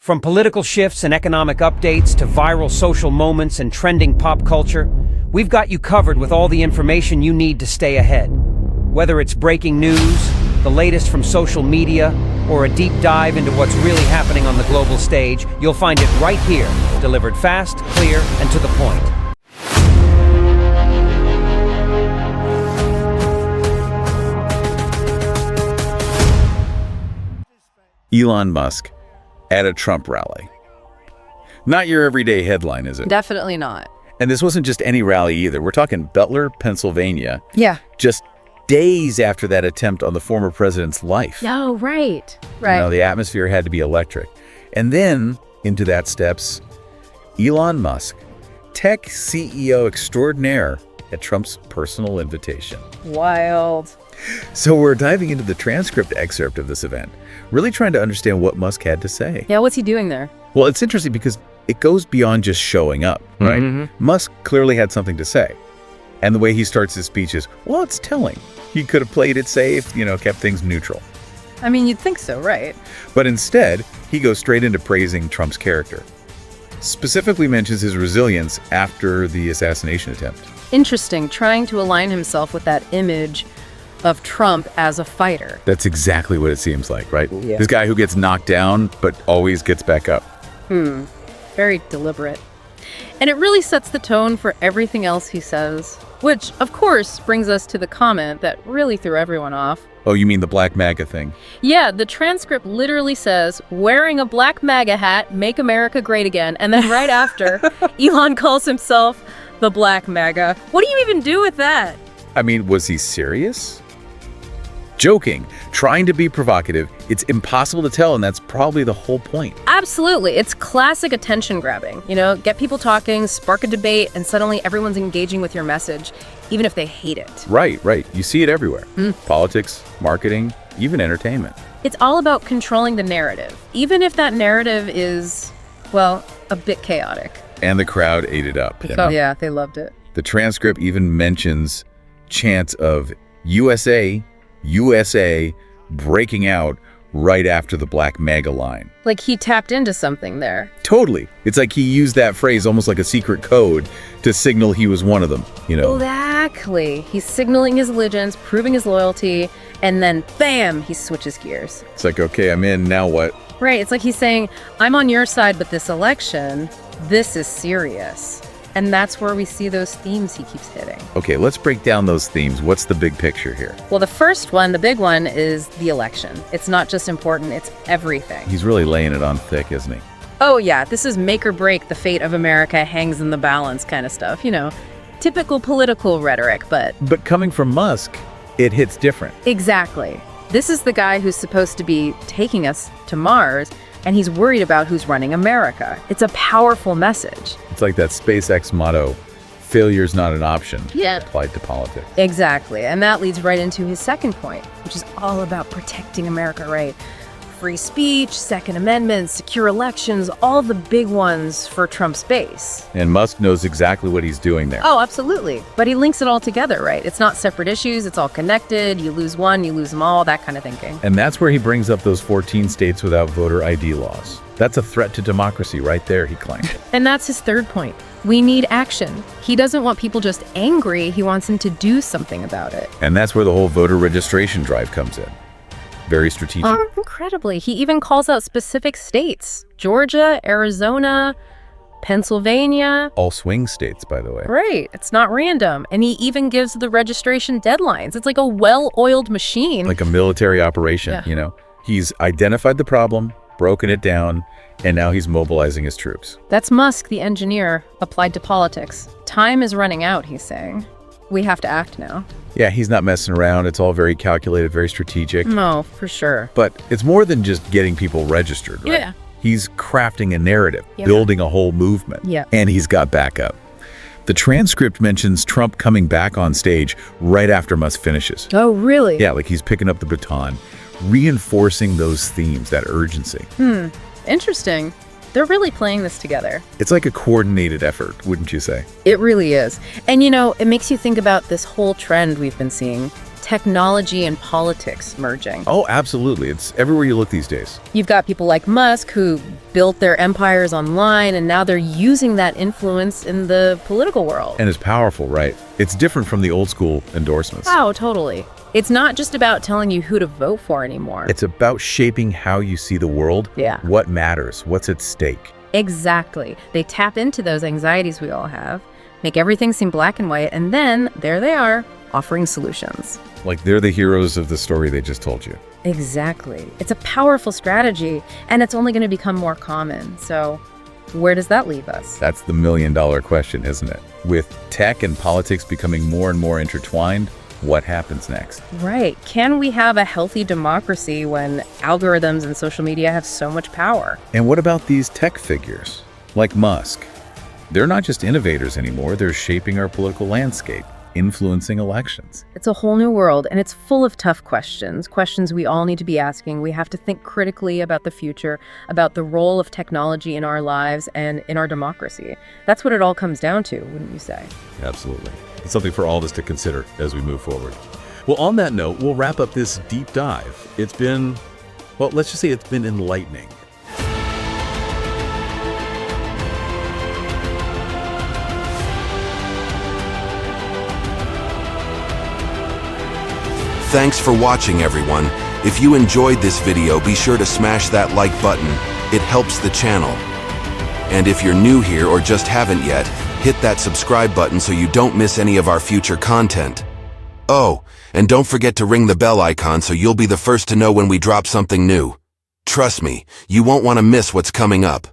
From political shifts and economic updates to viral social moments and trending pop culture, we've got you covered with all the information you need to stay ahead. Whether it's breaking news, the latest from social media, or a deep dive into what's really happening on the global stage, you'll find it right here, delivered fast, clear, and to the point. Elon Musk at a Trump rally. Not your everyday headline, is it? Definitely not. And this wasn't just any rally either. We're talking Butler, Pennsylvania. Yeah. Just days after that attempt on the former president's life. Oh, right. The atmosphere had to be electric. And then into that steps Elon Musk, tech CEO extraordinaire at Trump's personal invitation. Wild. So we're diving into the transcript excerpt of this event, really trying to understand what Musk had to say. Yeah, what's he doing there? Well, it's interesting because it goes beyond just showing up, right? Musk clearly had something to say. And the way he starts his speech is, well, it's telling. He could have played it safe, kept things neutral. I mean, you'd think so, right? But instead, he goes straight into praising Trump's character. Specifically mentions his resilience after the assassination attempt. Interesting, trying to align himself with that image of Trump as a fighter. That's exactly what it seems like, right? Yeah. This guy who gets knocked down, but always gets back up. Very deliberate. And it really sets the tone for everything else he says, which, of course, brings us to the comment that really threw everyone off. Oh, you mean the Black MAGA thing? Yeah, the transcript literally says, wearing a black MAGA hat, make America great again. And then right after, Elon calls himself the Black MAGA. What do you even do with that? I mean, was he serious? Joking, trying to be provocative. It's impossible to tell, and that's probably the whole point. Absolutely. It's classic attention grabbing. Get people talking, spark a debate, and suddenly everyone's engaging with your message, even if they hate it. Right. You see it everywhere. Politics, marketing, even entertainment. It's all about controlling the narrative, even if that narrative is, well, a bit chaotic. And the crowd ate it up. Yeah, they loved it. The transcript even mentions chants of USA, USA breaking out right after the Black MAGA line. Like he tapped into something there. Totally. It's like he used that phrase almost like a secret code to signal he was one of them, Exactly. He's signaling his allegiance, proving his loyalty, and then bam, he switches gears. It's like, okay, I'm in, now what? Right, it's like he's saying, I'm on your side, but this election, this is serious. And that's where we see those themes he keeps hitting. Okay, let's break down those themes. What's the big picture here? Well, the first one, the big one, is the election. It's not just important, it's everything. He's really laying it on thick, isn't he? Oh yeah, this is make or break, the fate of America hangs in the balance kind of stuff. Typical political rhetoric, but... But coming from Musk, it hits different. Exactly. This is the guy who's supposed to be taking us to Mars, and he's worried about who's running America. It's a powerful message. It's like that SpaceX motto, failure's not an option, Yeah. applied to politics. Exactly, and that leads right into his second point, which is all about protecting America, right? Free speech, Second Amendment, secure elections, all the big ones for Trump's base. And Musk knows exactly what he's doing there. Oh, absolutely. But he links it all together, right? It's not separate issues, it's all connected. You lose one, you lose them all, that kind of thinking. And that's where he brings up those 14 states without voter ID laws. That's a threat to democracy right there, he claimed. And that's his third point. We need action. He doesn't want people just angry, he wants them to do something about it. And that's where the whole voter registration drive comes in. Very strategic. Incredibly. He even calls out specific states. Georgia, Arizona, Pennsylvania. All swing states, by the way. Right. It's not random. And he even gives the registration deadlines. It's like a well-oiled machine. Like a military operation, He's identified the problem, broken it down, and now he's mobilizing his troops. That's Musk, the engineer, applied to politics. Time is running out, he's saying. We have to act now. Yeah, he's not messing around. It's all very calculated, very strategic. No, for sure. But it's more than just getting people registered, right? Yeah. He's crafting a narrative, building a whole movement. Yeah. And he's got backup. The transcript mentions Trump coming back on stage right after Musk finishes. Oh, really? Yeah, like he's picking up the baton, reinforcing those themes, that urgency. Interesting. They're really playing this together. It's like a coordinated effort, wouldn't you say? It really is. And it makes you think about this whole trend we've been seeing. technology and politics merging. Oh, absolutely. It's everywhere you look these days. You've got people like Musk who built their empires online, and now they're using that influence in the political world. And it's powerful, right? It's different from the old school endorsements. Oh, totally. It's not just about telling you who to vote for anymore. It's about shaping how you see the world. Yeah. What matters, what's at stake. Exactly. They tap into those anxieties we all have, make everything seem black and white, and then there they are, offering solutions. Like they're the heroes of the story they just told you. Exactly. It's a powerful strategy, and it's only going to become more common. So where does that leave us? That's the million-dollar question, isn't it? With tech and politics becoming more and more intertwined, what happens next? Right. Can we have a healthy democracy when algorithms and social media have so much power? And what about these tech figures, like Musk? They're not just innovators anymore, they're shaping our political landscape, influencing elections. It's a whole new world, and it's full of tough questions we all need to be asking. We have to think critically about the future, about the role of technology in our lives and in our democracy. That's what it all comes down to, wouldn't you say? Absolutely. It's something for all of us to consider as we move forward. Well, on that note, we'll wrap up this deep dive. It's been, well, let's just say it's been enlightening. Thanks for watching, everyone. If you enjoyed this video, be sure to smash that like button. It helps the channel. And if you're new here or just haven't yet, hit that subscribe button so you don't miss any of our future content. Oh, and don't forget to ring the bell icon so you'll be the first to know when we drop something new. Trust me, you won't want to miss what's coming up.